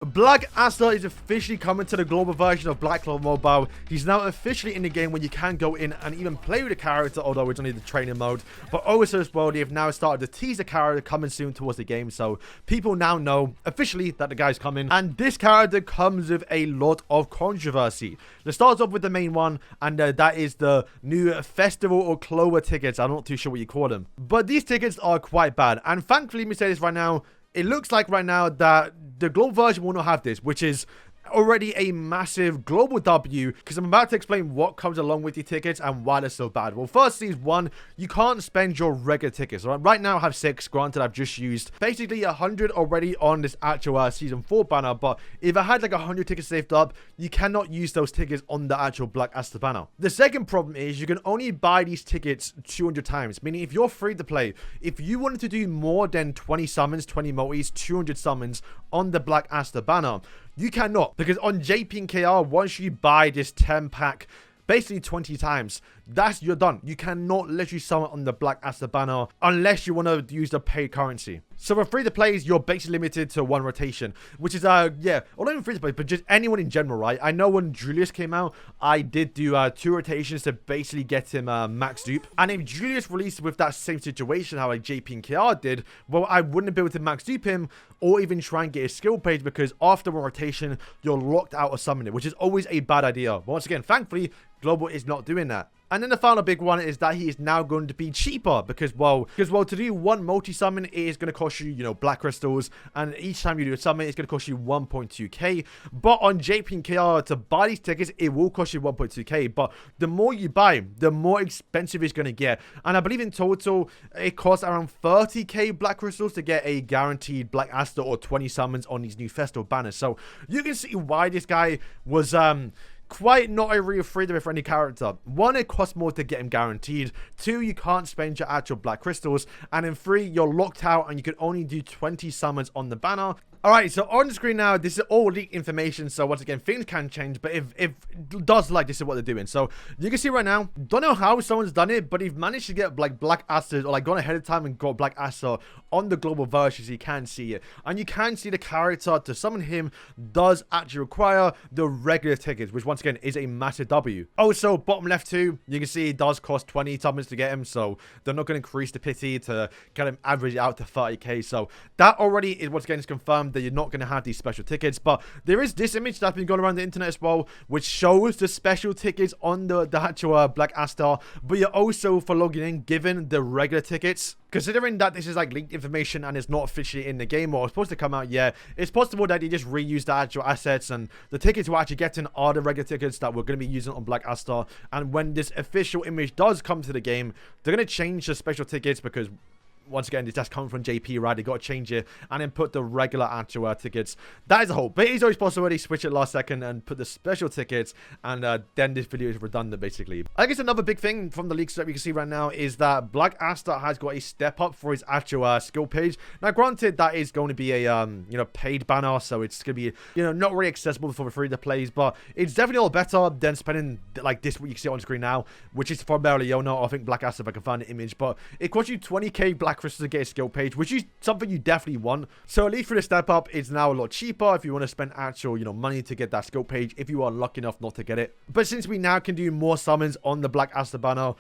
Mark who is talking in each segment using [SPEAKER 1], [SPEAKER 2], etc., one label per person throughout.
[SPEAKER 1] Black Asta is officially coming to the global version of Black Clover Mobile. He's now officially in the game where you can go in and even play with the character, although it's only the training mode. But also as well, they have now started to tease the character coming soon towards the game. So people now know officially that the guy's coming. And this character comes with a lot of controversy. Let's start off with the main one, and that is the new festival or Clover tickets. I'm not too sure what you call them. But these tickets are quite bad. And thankfully, let me say this right now, it looks like right now that the global version will not have this, which is already a massive global W, because I'm about to explain what comes along with the tickets and why they're so bad. Well, firstly is one, you can't spend your regular tickets. Right now I have 6, granted I've just used basically 100 already on this actual season 4 banner, but if I had like 100 tickets saved up, you cannot use those tickets on the actual Black Asta banner. The second problem is you can only buy these tickets 200 times, meaning if you're free to play, if you wanted to do more than 20 summons, 20 multis, 200 summons on the Black Asta banner, you cannot, because on JP and KR, once you buy this 10 pack, basically 20 times, you're done. You cannot let you summon on the Black Asta banner unless you want to use the paid currency. So for free to plays, you're basically limited to 1 rotation, which is yeah, or not even free to play, but just anyone in general, right? I know when Julius came out, I did do 2 rotations to basically get him max dupe. And if Julius released with that same situation, how like JP and KR did, well, I wouldn't be able to max dupe him or even try and get his skill page, because after 1 rotation, you're locked out of summoning, which is always a bad idea. But once again, thankfully, Global is not doing that. And then the final big one is that he is now going to be cheaper because, well, to do 1 multi-summon, it is going to cost you, black crystals. And each time you do a summon, it's going to cost you 1.2k. But on JP and KR, to buy these tickets, it will cost you 1.2k. But the more you buy, the more expensive it's going to get. And I believe in total, it costs around 30k black crystals to get a guaranteed Black Asta or 20 summons on these new festival banners. So you can see why this guy was, quite not a real freedom for any character. 1, it costs more to get him guaranteed. 2, you can't spend your actual black crystals. And in 3, you're locked out and you can only do 20 summons on the banner. Alright, so on the screen now, this is all leaked information, so once again, things can change, but if it does like, this is what they're doing. So, you can see right now, don't know how someone's done it, but they've managed to get, like, Black Asta, or, like, gone ahead of time and got Black Asta on the global version, so you can see it. And you can see the character, to summon him, does actually require the regular tickets, which, once again, is a massive W. Also, bottom left too, you can see it does cost 20 summons to get him, so they're not going to increase the pity to kind of average it out to 30k, so that already is, once again, is confirmed that you're not going to have these special tickets. But there is this image that's been going around the internet as well, which shows the special tickets on the actual Black Asta, but you're also, for logging in, given the regular tickets. Considering that this is like leaked information and it's not officially in the game or it's supposed to come out yet, it's possible that they just reuse the actual assets, and the tickets we're actually getting are the regular tickets that we're going to be using on Black Asta. And when this official image does come to the game, they're going to change the special tickets, because once again, it's just coming from JP, right? They got to change it and then put the regular actual tickets. That is a whole. But it is always possible they switch it last second and put the special tickets, and then this video is redundant, basically. I guess another big thing from the leaks that we can see right now is that Black Asta has got a step up for his actual skill page. Now, granted, that is going to be a paid banner, so it's going to be not really accessible for the free to plays, but it's definitely a lot better than spending like this, what you can see on screen now, which is for Leona. I think Black Asta, if I can find the image, but it costs you 20k black crystals to get a skill page, which is something you definitely want. So at least for the step up, it's now a lot cheaper if you want to spend actual money to get that skill page, if you are lucky enough not to get it. But since we now can do more summons on the Black Asta banner,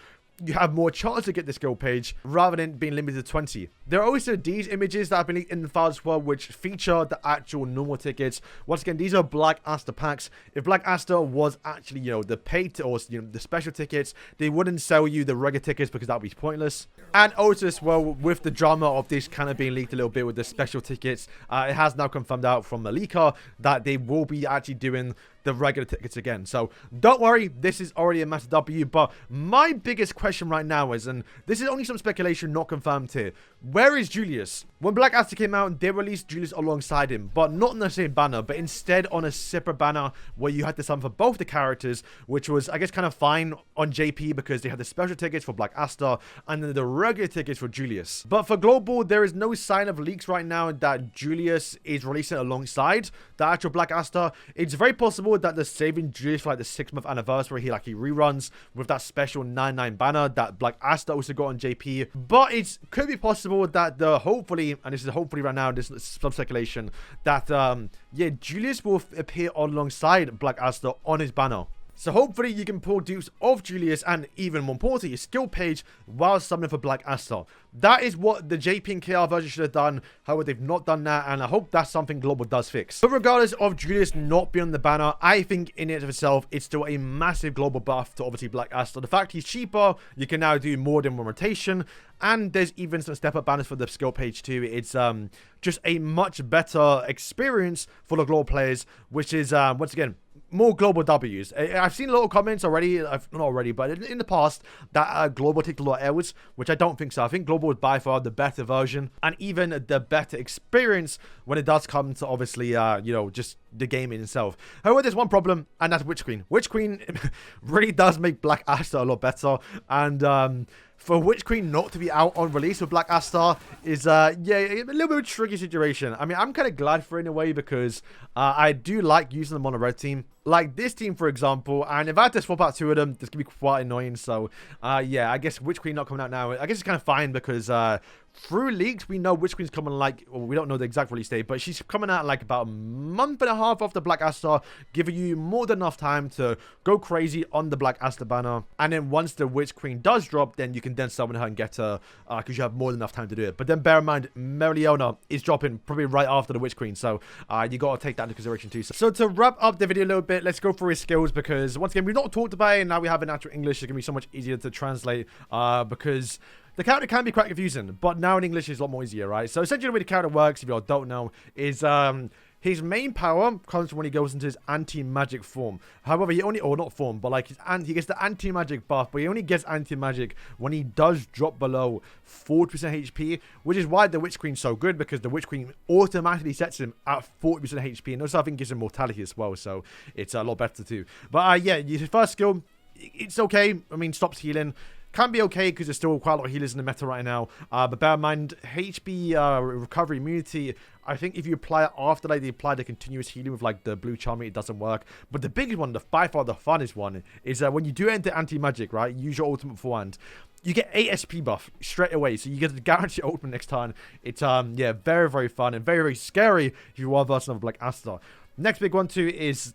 [SPEAKER 1] you have more chance to get the skill page rather than being limited to 20. There are also these images that have been leaked in the file as well, which feature the actual normal tickets. Once again, these are Black Asta packs. If Black Asta was actually, the paid or the special tickets, they wouldn't sell you the regular tickets because that would be pointless. And also as well, with the drama of this kind of being leaked a little bit with the special tickets, it has now confirmed out from the leaker that they will be actually doing the regular tickets again. So don't worry, this is already a massive W. But my biggest question right now is, and this is only some speculation, not confirmed here, where is Julius? When Black Asta came out, they released Julius alongside him, but not on the same banner, but instead on a separate banner where you had to summon for both the characters, which was, I guess, kind of fine on JP because they had the special tickets for Black Asta and then the regular tickets for Julius. But for Global, there is no sign of leaks right now that Julius is releasing alongside the actual Black Asta. It's very possible possible that they're saving Julius for like the 6-month anniversary. He reruns with that special 99 banner that Black Asta also got on JP. But it could be possible that hopefully, and this is hopefully right now, this is some speculation, that yeah, Julius will appear alongside Black Asta on his banner. So hopefully you can pull dupes of Julius and even more importantly, his skill page while summoning for Black Asta. That is what the JP and KR version should have done. However, they've not done that, and I hope that's something Global does fix. But regardless of Julius not being on the banner, I think in it of itself, it's still a massive global buff to obviously Black Asta. The fact he's cheaper, you can now do more than one rotation, and there's even some step-up banners for the skill page too. It's just a much better experience for the global players, which is, once again, more global W's. I've seen a lot of comments already, not already, but in the past, that global takes a lot of L's, which I don't think so. I think global is by far the better version, and even the better experience when it does come to obviously, you know, just the game in itself. However, there's one problem, and that's Witch Queen. Witch Queen really does make Black Asta a lot better, and for Witch Queen not to be out on release with Black Asta is, yeah, a little bit of a tricky situation. I mean, I'm kind of glad for it in a way because I do like using them on a red team. Like this team, for example, and if I had to swap out 2 of them, this could be quite annoying. So, yeah, I guess Witch Queen not coming out now, I guess it's kind of fine because through leaks, we know Witch Queen's coming like, well, we don't know the exact release date, but she's coming out like about a month and a half after Black Asta, giving you more than enough time to go crazy on the Black Asta banner. And then once the Witch Queen does drop, then you can then summon her and get her, because you have more than enough time to do it. But then bear in mind, Meliona is dropping probably right after the Witch Queen, so you got to take that into consideration too. So to wrap up the video a little bit, let's go through his skills, because once again, we've not talked about it, and now we have an actual English. It's going to be so much easier to translate, because the character can be quite confusing, but now in English it's a lot more easier, right? So essentially the way the character works, if you all don't know, is his main power comes from when he goes into his anti-magic form. However, he only, or not form, but like he gets the anti-magic buff, but he only gets anti-magic when he does drop below 40% HP, which is why the Witch Queen's so good, because the Witch Queen automatically sets him at 40% HP, and also I think gives him mortality as well, so it's a lot better too. But yeah, his first skill, it's okay. I mean, stops healing. Can be okay because there's still quite a lot of healers in the meta right now. But bear in mind, HP recovery immunity, I think if you apply it after like they apply the continuous healing with like the blue charm, it doesn't work. But the biggest one, by far the funnest one, is that when you do enter anti-magic, right, use your ultimate beforehand, you get 8 SP buff straight away. So you get the guaranteed ultimate next time. It's yeah, very, very fun and very, very scary if you are version of like Asta. Next big one too is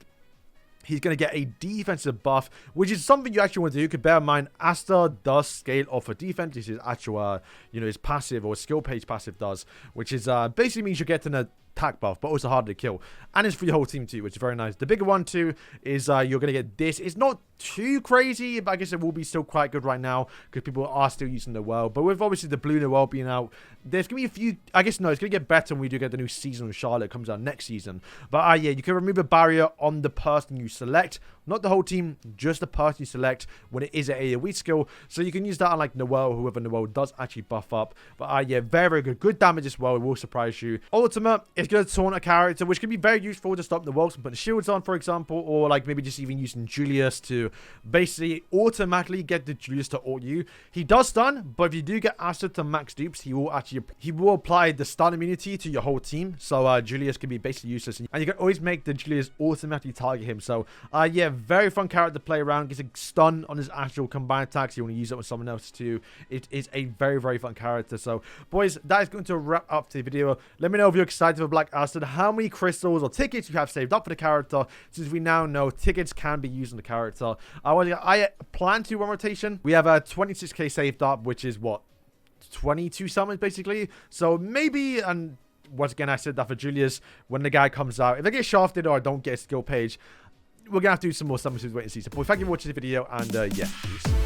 [SPEAKER 1] he's going to get a defensive buff, which is something you actually want to do. You could bear in mind, Asta does scale off a defense. This is actual, you know, his passive or skill page passive does, which is basically means you're getting a attack buff, but also harder to kill. And it's for your whole team too, which is very nice. The bigger one too is you're going to get this. It's not too crazy, but I guess it will be still quite good right now because people are still using the world. But with obviously the blue Noel being out, there's going to be a few, I guess no, it's going to get better when we do get the new season with Charlotte. It comes out next season. But yeah, you can remove a barrier on the person you select. Not the whole team, just the person you select when it is an AoE skill. So you can use that on like Noel, whoever Noel does actually buff up. But yeah, very, very good. Good damage as well. It will surprise you. Ultimate is going to taunt a character, which can be very useful to stop Noel from putting shields on, for example. Or like maybe just even using Julius to basically automatically get the Julius to ult you. He does stun, but if you do get Asta to max dupes, he will apply the stun immunity to your whole team. So Julius can be basically useless. And you can always make the Julius automatically target him. So yeah, very fun character to play around. Gets a stun on his actual combined attacks. You want to use it with someone else too. It is a very, very fun character. So boys, that is going to wrap up the video. Let me know if you're excited for Black Asta, how many crystals or tickets you have saved up for the character, since we now know tickets can be used on the character. I plan to do one rotation. We have a 26k saved up, which is what, 22 summons basically. So maybe, and once again I said that for Julius, when the guy comes out, if I get shafted or I don't get a skill page, we're gonna have to do some more summons to wait and see. So boy, thank you for watching the video, and yeah, peace.